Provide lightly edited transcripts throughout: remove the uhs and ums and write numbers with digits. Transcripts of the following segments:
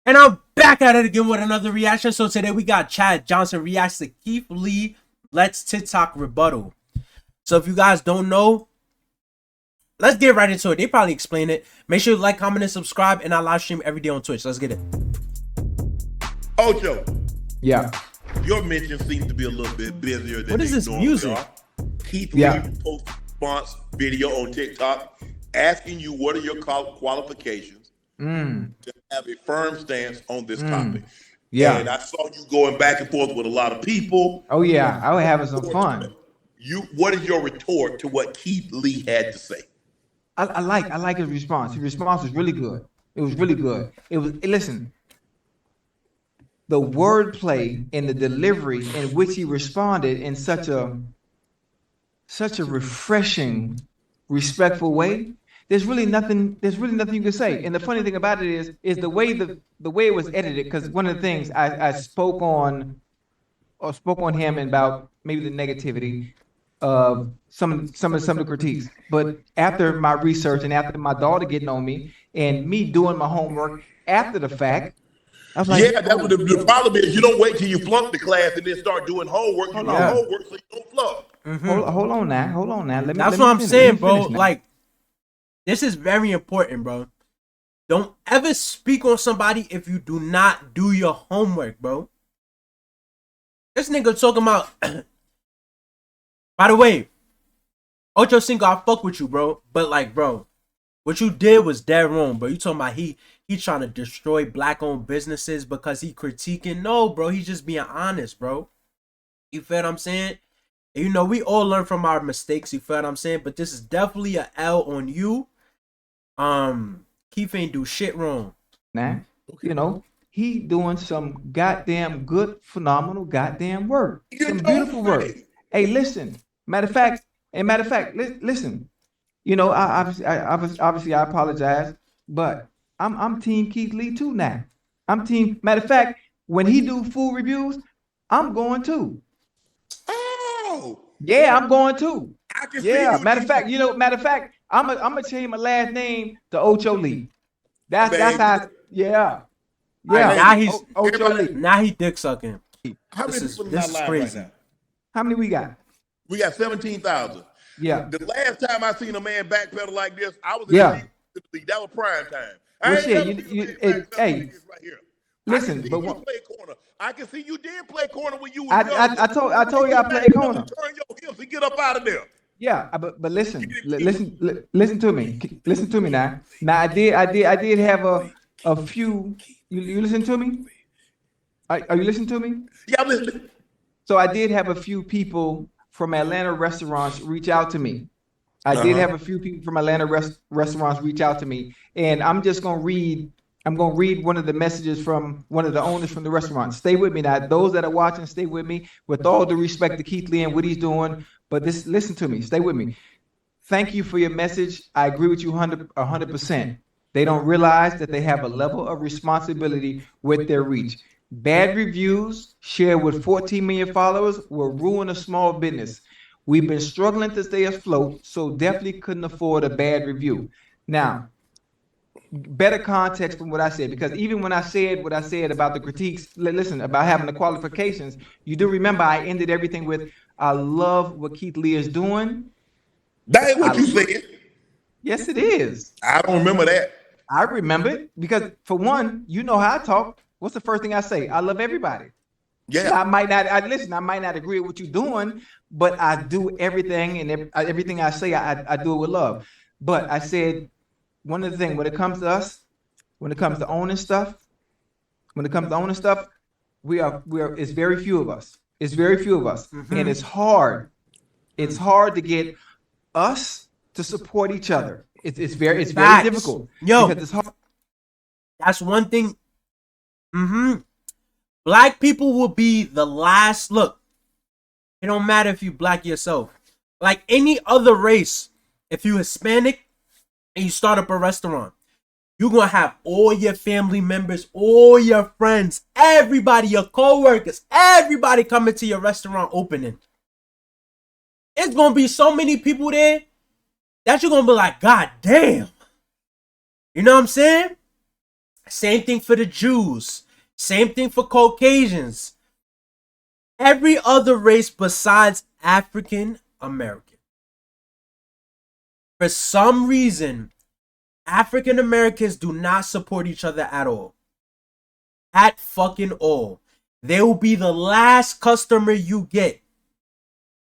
And I'm back at it again with another reaction. So today we got Chad Johnson reacts to Keith Lee Let's TikTok rebuttal. So if you guys don't know, let's get right into it. They probably explain it. Make sure you like, comment, and subscribe. And I live stream every day on Twitch. Let's get it. Ocho. Yeah. Your mention seems to be a little bit busier than What is this music? are. Keith Lee posted a response video on TikTok asking you what are your qualifications to have a firm stance on this topic. Yeah. And I saw you going back and forth with a lot of people. Oh yeah, I was having some fun. What is your retort to what Keith Lee had to say? I like his response. His response was really good. It was really good. Listen, the wordplay and the delivery in which he responded in such a refreshing, respectful way. There's really nothing you can say. And the funny thing about it is the way it was edited. Because one of the things I spoke on him about maybe the negativity of some of the critiques. But after my research and after my daughter getting on me and me doing my homework after the fact, I was like, yeah, that was the problem is you don't wait till you flunk the class and then start doing homework. You do homework so you don't flunk. Hold on now. That's what I'm saying, bro. Like, this is very important, bro. Don't ever speak on somebody if you do not do your homework, bro. This nigga talking about. By the way, Ocho Cinco, I fuck with you, bro. But like, bro, what you did was dead wrong, bro. You talking about he trying to destroy black-owned businesses because he critiquing. No, bro, he's just being honest, bro. You feel what I'm saying? And, you know, we all learn from our mistakes. You feel what I'm saying? But this is definitely a L on you. Keith ain't do shit wrong. Nah, you know, he doing some goddamn good, phenomenal goddamn work. Some beautiful work. Hey, listen. Matter of fact, listen. You know, obviously I apologize, but I'm Team Keith Lee too now. I'm team. Matter of fact, when he do food reviews, I'm going too. Oh, yeah, I'm going too. I can Yeah, see matter of fact, I'm gonna change my last name to Ocho Lee. That's how. Yeah. Now he's Ocho Lee. Now he dick sucking. How many people this is is live crazy. right now? How many we got? We got 17,000. Yeah. The last time I seen a man backpedal like this, I was in the league. That was prime time. Well, shit, hey, right here. listen, I but you play corner. I can see you did play corner when you was I told you I played corner. Turn your hips and get up out of there. Yeah, but listen to me. Listen to me now. Now I did have a few. You listen to me? Are you listening to me? Yeah, I'm listening. So I did have a few people from Atlanta restaurants reach out to me. I did have a few people from Atlanta restaurants reach out to me, and I'm gonna read one of the messages from one of the owners from the restaurant. Stay with me now. Those that are watching, stay with me. With all due respect to Keith Lee and what he's doing, but listen to me. Stay with me. Thank you for your message. I agree with you 100%. They don't realize that they have a level of responsibility with their reach. Bad reviews shared with 14 million followers will ruin a small business. We've been struggling to stay afloat, so definitely couldn't afford a bad review. Now, better context from what I said, because even when I said what I said about the critiques, listen, about having the qualifications, you do remember I ended everything with, I love what Keith Lee is doing. That ain't what you said. Yes, it is. I don't remember that. I remember it because, for one, you know how I talk. What's the first thing I say? I love everybody. Yeah. I might not agree with what you're doing, but I do everything, and everything I say, I do it with love. But I said, one of the things, when it comes to us, when it comes to owning stuff, it's very few of us. It's very few of us. And it's hard. It's hard to get us to support each other. It's very difficult. Yo, because it's hard. That's one thing. Black people will be the last. Look, it don't matter if you black yourself. Like any other race, if you Hispanic and you start up a restaurant, you're going to have all your family members, all your friends, everybody, your co-workers, everybody coming to your restaurant opening. It's going to be so many people there that you're going to be like, God damn. You know what I'm saying? Same thing for the Jews. Same thing for Caucasians. Every other race besides African American. For some reason, African Americans do not support each other at all. At fucking all. They will be the last customer you get.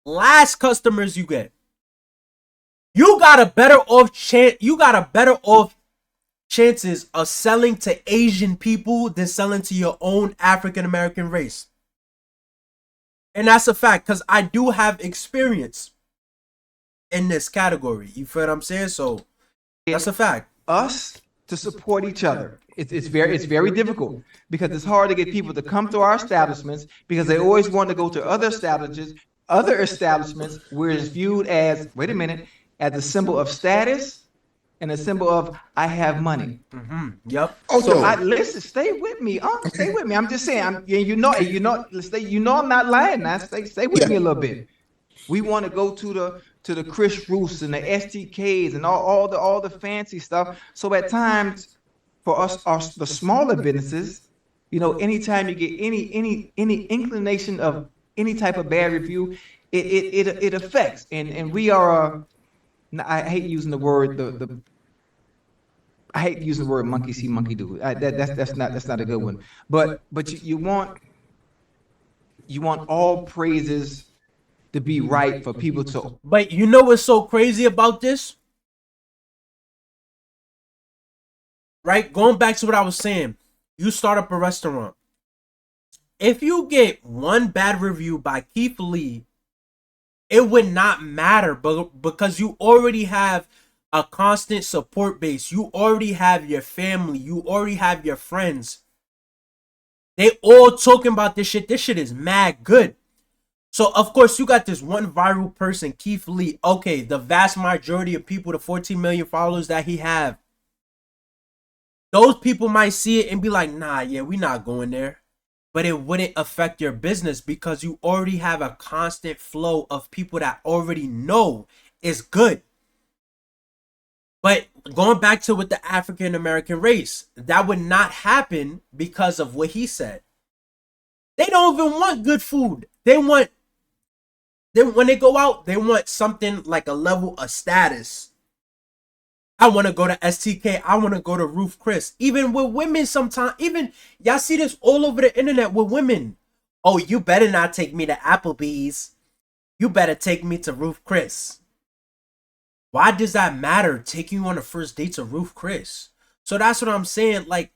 Last customers you get. You got a better off chances of selling to Asian people than selling to your own African American race. And that's a fact, because I do have experience in this category. You feel what I'm saying? So that's a fact. Us to support each other. It's very difficult because it's hard to get people to come to our establishments because they always want to go to other establishments where it's viewed as, wait a minute, as a symbol of status and a symbol of I have money. Mm-hmm. Yep. Also, listen, stay with me. Stay with me. I'm just saying. I'm not lying. Now, stay with me a little bit. We want to go to the Chris Roos and the STKs and all the fancy stuff. So at times, for us, the smaller businesses, anytime you get any inclination of any type of bad review, it affects. And we are. I hate using the word I hate using the word monkey see, monkey do. That's not a good one. But you want all praises to be right for people to. But you know what's so crazy about this? Right? Going back to what I was saying, you start up a restaurant. If you get one bad review by Keith Lee, it would not matter, but because you already have a constant support base, you already have your family, you already have your friends. They all talking about this shit. This shit is mad good. So of course you got this one viral person, Keith Lee. Okay, the vast majority of people, the 14 million followers that he have, those people might see it and be like, nah, yeah, we not going there. But it wouldn't affect your business because you already have a constant flow of people that already know it's good. But going back to with the African American race, that would not happen because of what he said. They don't even want good food. When they go out, they want something like a level of status. I want to go to STK. I want to go to Ruth Chris. Even with women sometimes, even y'all see this all over the internet with women. Oh, you better not take me to Applebee's. You better take me to Ruth Chris. Why does that matter? Taking you on a first date to Ruth Chris. So that's what I'm saying. Like,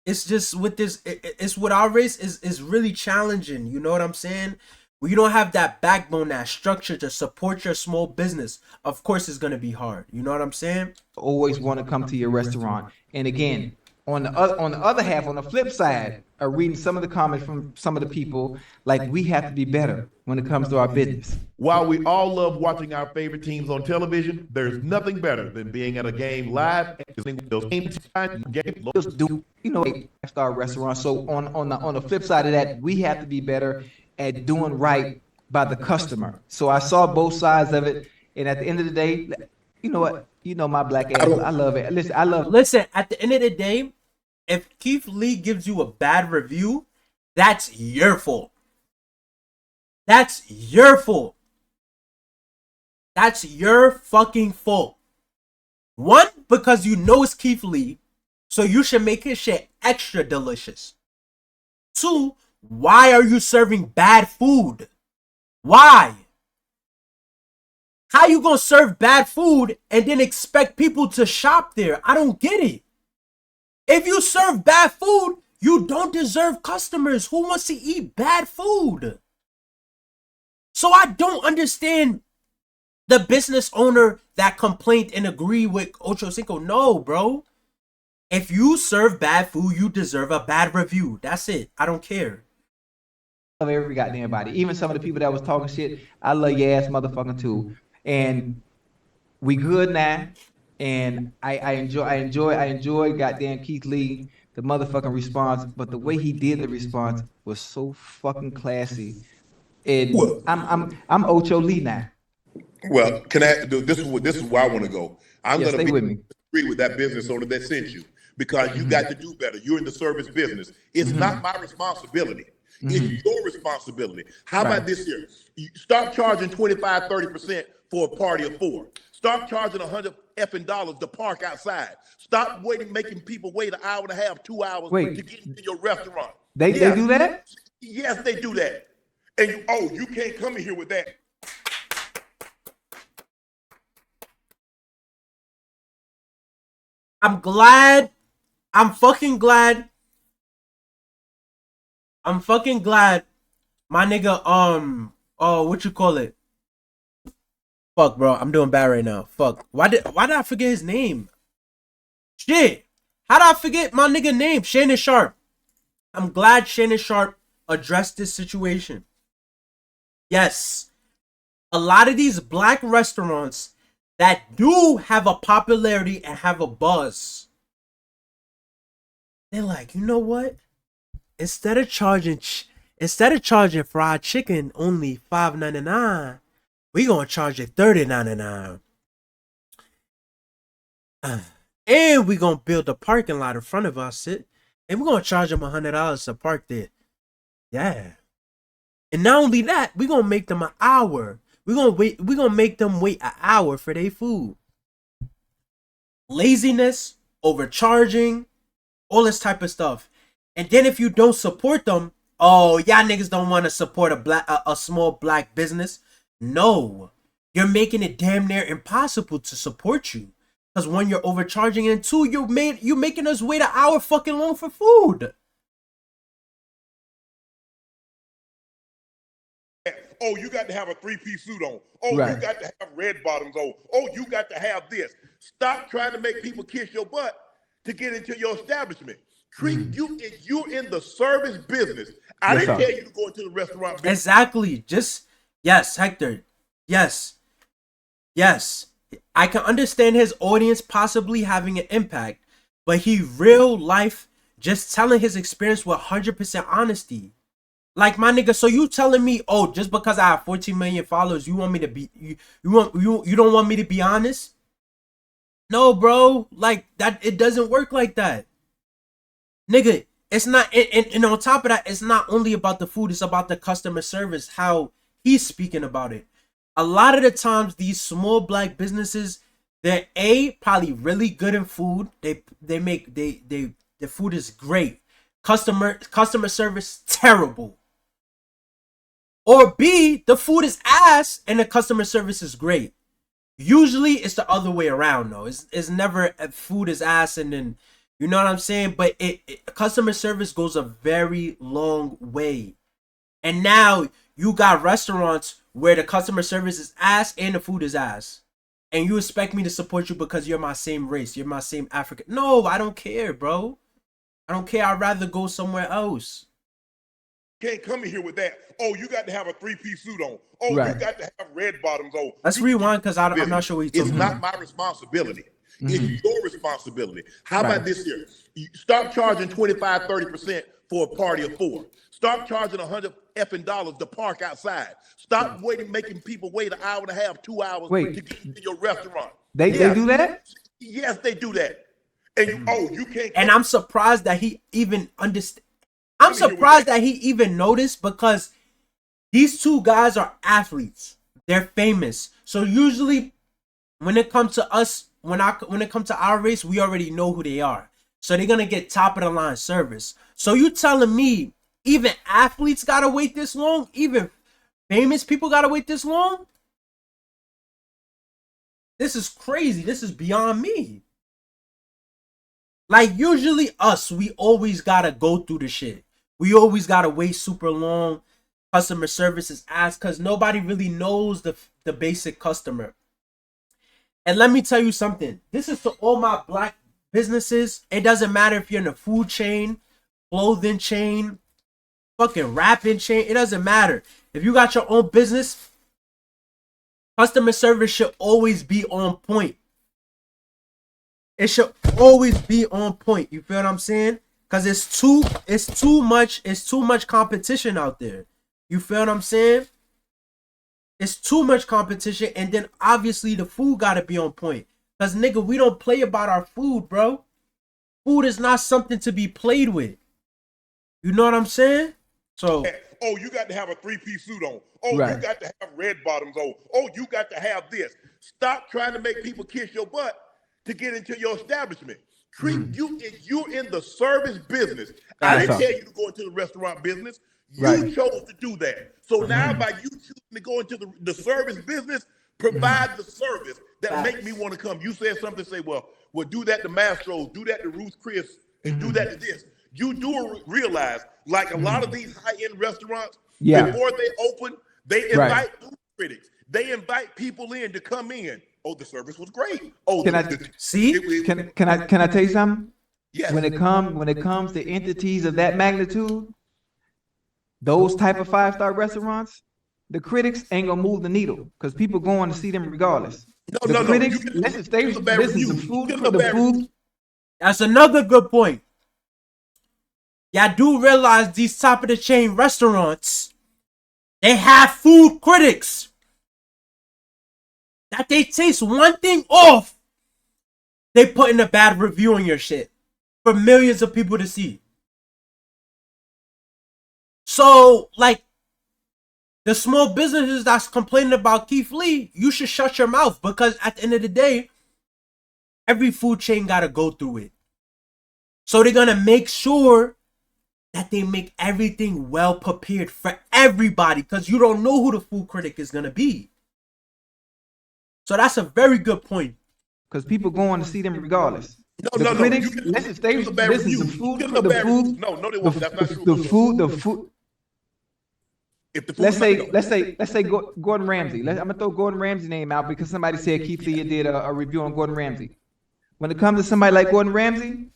it's just with this, it's with our race is really challenging. You know what I'm saying? When you don't have that backbone, that structure to support your small business, of course it's going to be hard. You know what I'm saying? Always want to come to your restaurant. And again, on the other half, on the flip side, reading some of the comments from some of the people, like we have to be better when it comes to our business. While we all love watching our favorite teams on television, there's nothing better than being at a game live and those games. Five-star restaurants. So on the flip side of that, we have to be better at doing right by the customer. So I saw both sides of it, and at the end of the day, you know what? You know my black ass. I love it. Listen, at the end of the day, if Keith Lee gives you a bad review, that's your fault. That's your fault. That's your fucking fault. One, because you know it's Keith Lee, so you should make his shit extra delicious. Two, why are you serving bad food? Why? How you gonna serve bad food and then expect people to shop there? I don't get it. If you serve bad food, you don't deserve customers. Who wants to eat bad food? So I don't understand the business owner that complained and agreed with Ocho Cinco. No, bro. If you serve bad food, you deserve a bad review. That's it. I don't care. Love every goddamn body. Even some of the people that was talking shit, I love your ass motherfucking too. And we good now. And I enjoy goddamn Keith Lee, the motherfucking response. But the way he did the response was so fucking classy. And I'm Ocho Lee now. Well, can I do this? Is where I want to go. I'm going to stay with me. agree with that business owner that sent you because you got to do better. You're in the service business. It's not my responsibility. It's your responsibility. How about this here? You stop charging 25, 30% for a party of 4. Stop charging $100 to park outside. Stop making people wait an hour and a half, 2 hours to get into your restaurant. They do that? Yes, they do that. And you can't come in here with that. I'm glad. I'm fucking glad. My nigga, what you call it? Fuck, bro, I'm doing bad right now. Fuck. Why did I forget his name? Shit. How did I forget my nigga name? Shannon Sharpe. I'm glad Shannon Sharpe addressed this situation. Yes. A lot of these black restaurants that do have a popularity and have a buzz, they're like, you know what? Instead of charging fried chicken only $5.99, we gonna charge it $30.99. And we gonna build a parking lot in front of us, and we're gonna charge them $100 to park there. Yeah. And not only that, we gonna make them an hour. We're gonna make them wait an hour for their food. Laziness, overcharging, all this type of stuff. And then if you don't support them, y'all niggas don't want to support a small black business. No. You're making it damn near impossible to support you. Because one, you're overcharging, and two, you're making us wait an hour fucking long for food. You got to have a 3-piece suit on. You got to have red bottoms on. You got to have this. Stop trying to make people kiss your butt to get into your establishment. You're in the service business. I didn't tell you to go into the restaurant business. Exactly. Yes, Hector. Yes. I can understand his audience possibly having an impact, but he real life just telling his experience with 100% honesty. Like, my nigga, so you telling me, just because I have 14 million followers, you want me to be you don't want me to be honest? No, bro. Like, that, it doesn't work like that. Nigga, it's not, and on top of that, it's not only about the food, it's about the customer service, how he's speaking about it. A lot of the times, these small black businesses, they're probably really good in food. The food is great. Customer service, terrible. Or B, the food is ass and the customer service is great. Usually it's the other way around though. It's never food is ass and then, you know what I'm saying? But customer service goes a very long way. And now you got restaurants where the customer service is ass and the food is ass. And you expect me to support you because you're my same race. You're my same African. No, I don't care, bro. I don't care. I'd rather go somewhere else. Can't come in here with that. You got to have a 3-piece suit on. You got to have red bottoms on. Let's rewind because I'm not sure what you're talking about. It's not my responsibility. It's your responsibility. How about this here? You stop charging 25, 30% for a party of 4. Stop charging $100 to park outside. Stop making people wait an hour and a half, 2 hours to get into your restaurant. They do that? Yes, they do that. And you can't. And I'm surprised that he even understand. I'm surprised that he even noticed, because these two guys are athletes. They're famous. So usually when it comes to us, when it comes to our race, we already know who they are. So they're gonna get top of the line service. So you telling me even athletes gotta wait this long? Even famous people gotta wait this long? This is crazy. This is beyond me. Like, usually us, we always gotta go through the shit. We always gotta wait super long. Customer service is ass because nobody really knows the basic customer. And let me tell you something. This is to all my black businesses. It doesn't matter if you're in a food chain, clothing chain, fucking rapping chain. It doesn't matter. If you got your own business, customer service should always be on point. It should always be on point. You feel what I'm saying? Because it's too much competition out there. You feel what I'm saying? It's too much competition, and then obviously the food gotta be on point. Because nigga, we don't play about our food, bro. food is not something to be played with. You know what I'm saying? So, oh, you got to have a 3-piece suit on. Oh, Right. you got to have red bottoms on. Oh, you got to have this. Stop trying to make people kiss your butt to get into your establishment. Treat you if you're in the service business. I didn't tell you to go into the restaurant business. You chose to do that. So now by you choosing to go into the service business, provide the service that make me want to come. You said something, say, well, do that to Mastro's, do that to Ruth Chris, and do that to this. You do realize, like a lot of these high-end restaurants, before they open, they invite food critics. They invite people in to come in. Oh, the service was great. Oh, Can I tell you something? Yes. When it comes to entities of that magnitude, those type of 5-star restaurants, the critics ain't gonna move the needle because people going to see them regardless. The critics, listen, the food. That's another good point. Y'all do realize these top of the chain restaurants, they have food critics. That they taste one thing off, they putting a bad review on your shit for millions of people to see. So, like, the small businesses that's complaining about Keith Lee, you should shut your mouth because at the end of the day, every food chain got to go through it. So they're going to make sure that they make everything well prepared for everybody because you don't know who the food critic is going to be. So that's a very good point. Because people going to see them regardless. No. Critics, The food. Let's say Gordon Ramsay. I'm gonna throw Gordon Ramsay's name out because somebody said Keith Lee did a review on Gordon Ramsay. When it comes to somebody like Gordon Ramsay,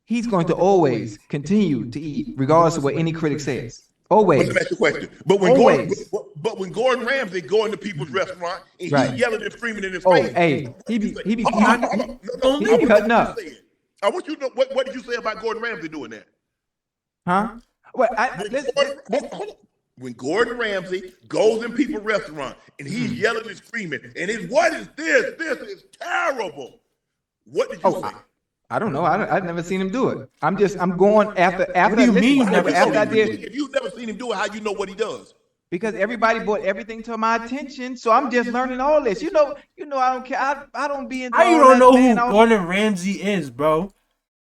he's going to always continue to eat regardless of what any critic says. Always. Let me ask you a question. But when Gordon Ramsay go into people's restaurant and he's yelling and screaming in his face, he be cutting up. I want you to know what did you say about Gordon Ramsay doing that? Huh? When Gordon Ramsay goes in people's restaurant and he's yelling and screaming, and it's what is this? This is terrible. What did you say? I don't know. I've never seen him do it. I'm going after. What do you mean? If you've never seen him do it, how you know what he does? Because everybody brought everything to my attention, so I'm just learning all this. You know, I don't care. I don't be into. How you don't know who Gordon Ramsay is, bro?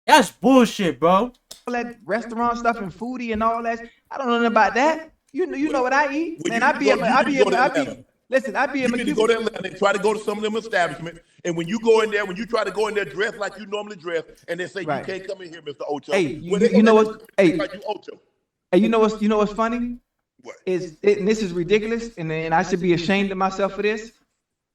That's bullshit, bro. All that restaurant stuff and foodie and all that. I don't know nothing about that. You know what I eat, and I be in McDonald's. Listen, I be in McDonald's. You need to go to Atlanta and try to go to some of them establishments. And when you go in there, when you try to go in there dressed like you normally dress, and they say you can't come in here, Mr. Ocho. Hey, you know what? Hey, like you Ocho. Hey, you know what's funny? What? And this is ridiculous, and I should be ashamed of myself for this.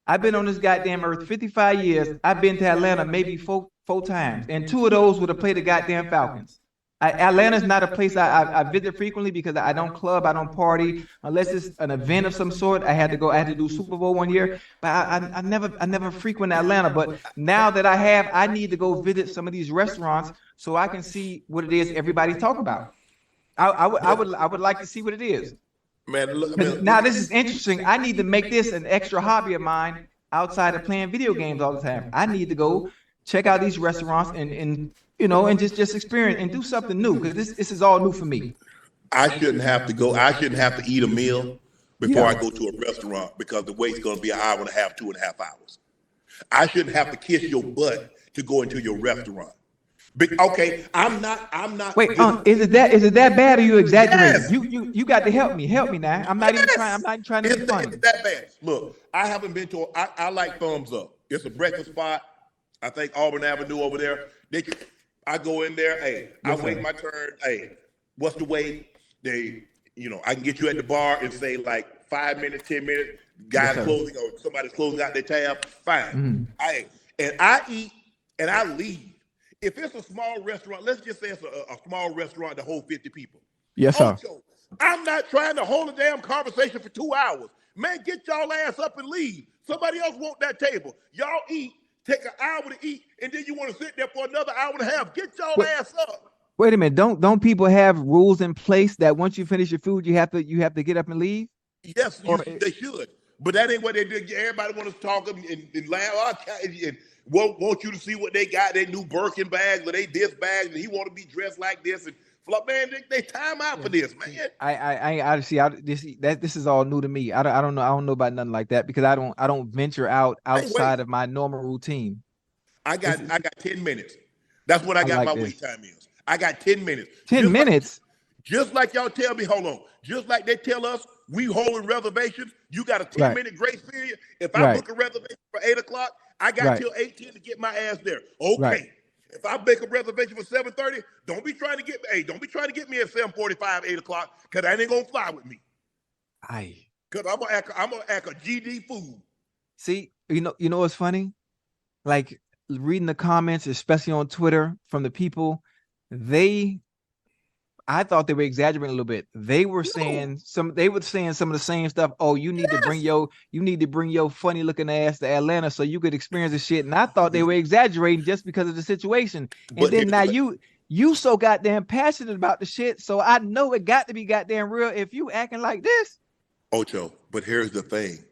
I've been on this goddamn earth 55 years. I've been to Atlanta maybe four times, and 2 of those were to play the goddamn Falcons. Atlanta's not a place I visit frequently because I don't club, I don't party unless it's an event of some sort. I had to do Super Bowl one year, but I never frequent Atlanta. But now that I need to go visit some of these restaurants so I can see what it is everybody's talking about. I would like to see what it is. Man, now this is interesting. I need to make this an extra hobby of mine outside of playing video games all the time. I need to go check out these restaurants and just experience and do something new because this is all new for me. I shouldn't have to eat a meal before I go to a restaurant because the wait's going to be an hour and a half, 2.5 hours. I shouldn't have to kiss your butt to go into your restaurant. Okay, I'm not. Wait, is it that bad or you exaggerating? Yes. You got to help me now. I'm not even trying to be funny. It's that bad. Look, I haven't been to. I like Thumbs Up. It's a breakfast spot. I think Auburn Avenue over there. I go in there. Hey, I wait my turn. Hey, what's the wait? I can get you at the bar and say like 5 minutes, 10 minutes. Guys closing or somebody's closing out their tab. Fine. I eat and I leave. If it's a small restaurant, let's just say it's a small restaurant to hold 50 people. Yes, sir. I'm not trying to hold a damn conversation for 2 hours. Man, get y'all ass up and leave. Somebody else want that table. Y'all eat, take an hour to eat, and then you want to sit there for another hour and a half. Get y'all ass up. Wait a minute. Don't people have rules in place that once you finish your food, you have to get up and leave? Yes, they should. But that ain't what they do. Everybody wants to talk and laugh. want you to see what they got, their new Birkin bags or they this bags, and he want to be dressed like this. And man, they time out for this, man. This is all new to me. I don't know about nothing like that because I don't venture outside of my normal routine. I got 10 minutes. That's what I got. My wait time is. I got 10 minutes. 10 minutes. Just like y'all tell me, hold on. Just like they tell us we holding reservations, you got a 10-minute grace period. If I book a reservation for 8 o'clock, I got till 8:10 to get my ass there. Okay. Right. If I make a reservation for 7:30, don't be trying to get me at 7:45, 8 o'clock, because that ain't gonna fly with me. Because I'm gonna act a GD fool. See, you know what's funny? Like reading the comments, especially on Twitter, from the people, I thought they were exaggerating a little bit. They were saying some of the same stuff. Oh, you need to bring your funny looking ass to Atlanta so you could experience the shit. And I thought they were exaggerating just because of the situation. And then now you so goddamn passionate about the shit. So I know it got to be goddamn real if you acting like this. Ocho, but here's the thing.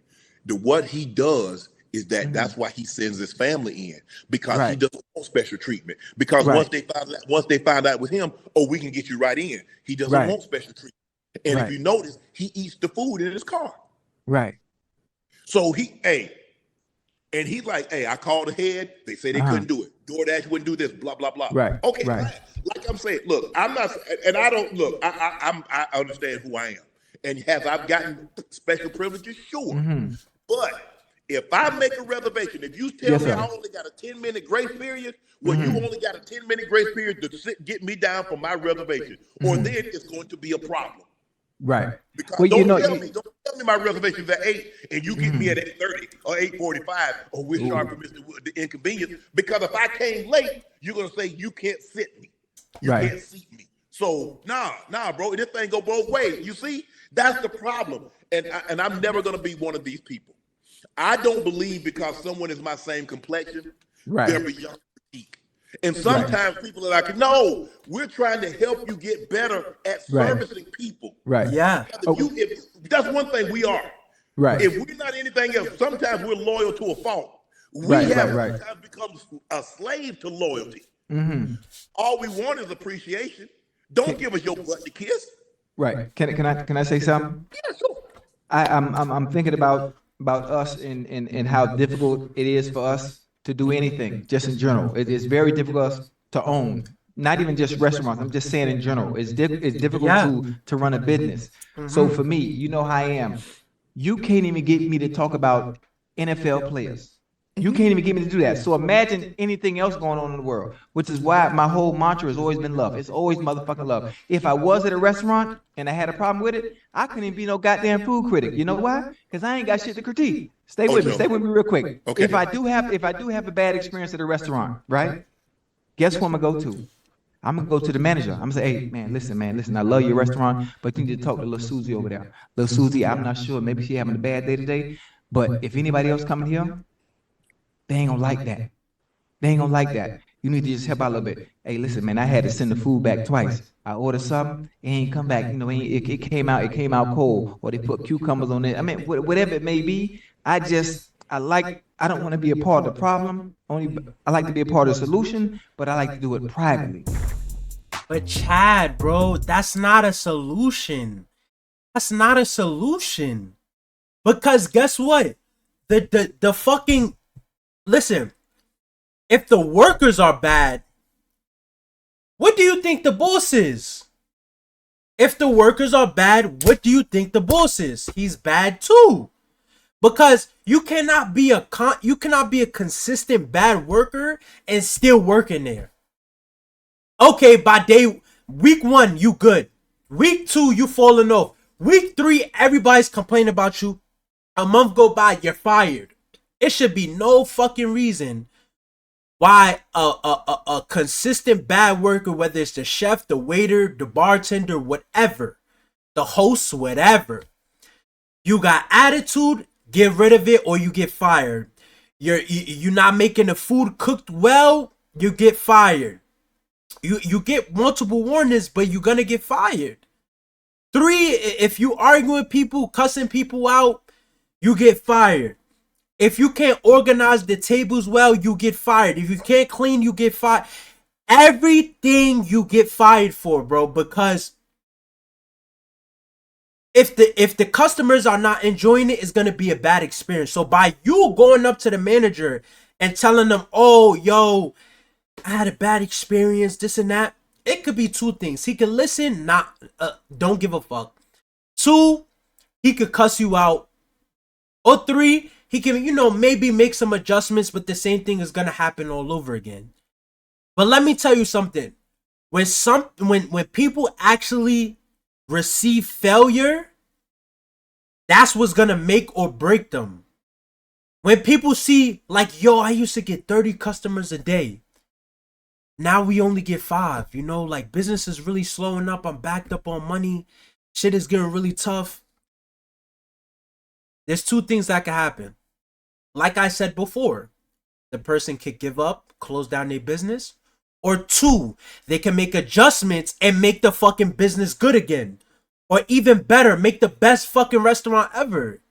What he does is that's why he sends his family in, because he doesn't want special treatment. Because once they find out with him, we can get you right in. He doesn't want special treatment. And if you notice, he eats the food in his car. Right. So he's like, I called ahead. They say they couldn't do it. DoorDash wouldn't do this, blah, blah, blah. Right. Okay. Right. Like I'm saying, look, I'm not, and I don't look, I understand who I am. And have I gotten special privileges? Sure. Mm-hmm. But if I make a reservation, if you tell me I only got a 10-minute grace period, you only got a 10-minute grace period to get me down for my reservation, or then it's going to be a problem. Right. Because don't tell me my reservation's at 8 and you get me at 8:30 or 8:45 or we're sharp for the inconvenience. Because if I came late, you're gonna say you can't sit me. You can't seat me. So nah, bro, this thing go both ways. You see, that's the problem. And I'm never gonna be one of these people. I don't believe because someone is my same complexion, they're beyond critique. And sometimes people are like, no, we're trying to help you get better at servicing people. Right. Yeah. That's one thing we are. Right. If we're not anything else, sometimes we're loyal to a fault. We have sometimes become a slave to loyalty. Mm-hmm. All we want is appreciation. Don't give us your butt to kiss. Right. Can I say something? Yeah, sure. I'm thinking about us and how difficult it is for us to do anything, just in general. It is very difficult to own, not even just restaurants. I'm just saying in general. It's difficult to run a business. Mm-hmm. So for me, you know how I am. You can't even get me to talk about NFL players. You can't even get me to do that. So imagine anything else going on in the world, which is why my whole mantra has always been love. It's always motherfucking love. If I was at a restaurant and I had a problem with it, I couldn't even be no goddamn food critic. You know why? Because I ain't got shit to critique. Stay with me real quick. Okay. If I do have a bad experience at a restaurant, right? Guess who I'm gonna go to? I'm gonna go to the manager. I'm gonna say, hey man, listen, I love your restaurant, but you need to talk to little Susie over there. Little Susie, I'm not sure, maybe she having a bad day today, but if anybody else coming here, they ain't gonna like that. They ain't gonna like that. You need to just help out a little bit. Hey, listen, man, I had to send the food back twice. I ordered something, it ain't come back. You know, it came out cold, or they put cucumbers on it. I mean, whatever it may be. I don't want to be a part of the problem. I like to be a part of the solution, but I like to do it privately. But Chad, bro, that's not a solution. That's not a solution. Because guess what? The fucking listen, if the workers are bad, what do you think the boss is? If the workers are bad, what do you think the boss is? He's bad too. Because you cannot be a consistent bad worker and still working there. Okay, by week 1, you good. Week 2, you falling off. Week 3, everybody's complaining about you. A month go by, you're fired. It should be no fucking reason why a consistent bad worker, whether it's the chef, the waiter, the bartender, whatever, the host, whatever, you got attitude, get rid of it or you get fired. You're not making the food cooked well, you get fired. You get multiple warnings, but you're gonna get fired. 3, if you argue with people, cussing people out, you get fired. If you can't organize the tables well, you get fired. If you can't clean, you get fired. Everything you get fired for, bro, because if the customers are not enjoying it, it's gonna be a bad experience. So by you going up to the manager and telling them, oh, yo, I had a bad experience, this and that, it could be two things. He can listen, don't give a fuck. 2, he could cuss you out. Or 3, he can, maybe make some adjustments, but the same thing is gonna happen all over again. But let me tell you something. When people actually receive failure, that's what's gonna make or break them. When people see, like, yo, I used to get 30 customers a day. Now we only get 5. Like, business is really slowing up. I'm backed up on money. Shit is getting really tough. There's 2 things that can happen. Like I said before, the person could give up, close down their business. Or 2, they can make adjustments and make the fucking business good again. Or even better, make the best fucking restaurant ever.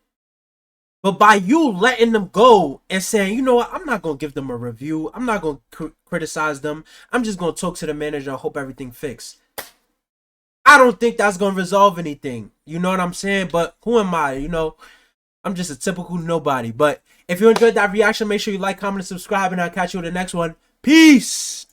But by you letting them go and saying, you know what, I'm not going to give them a review. I'm not going to criticize them. I'm just going to talk to the manager and hope everything fixes. I don't think that's going to resolve anything. You know what I'm saying? But who am I? I'm just a typical nobody. But if you enjoyed that reaction, make sure you like, comment, and subscribe. And I'll catch you in the next one. Peace.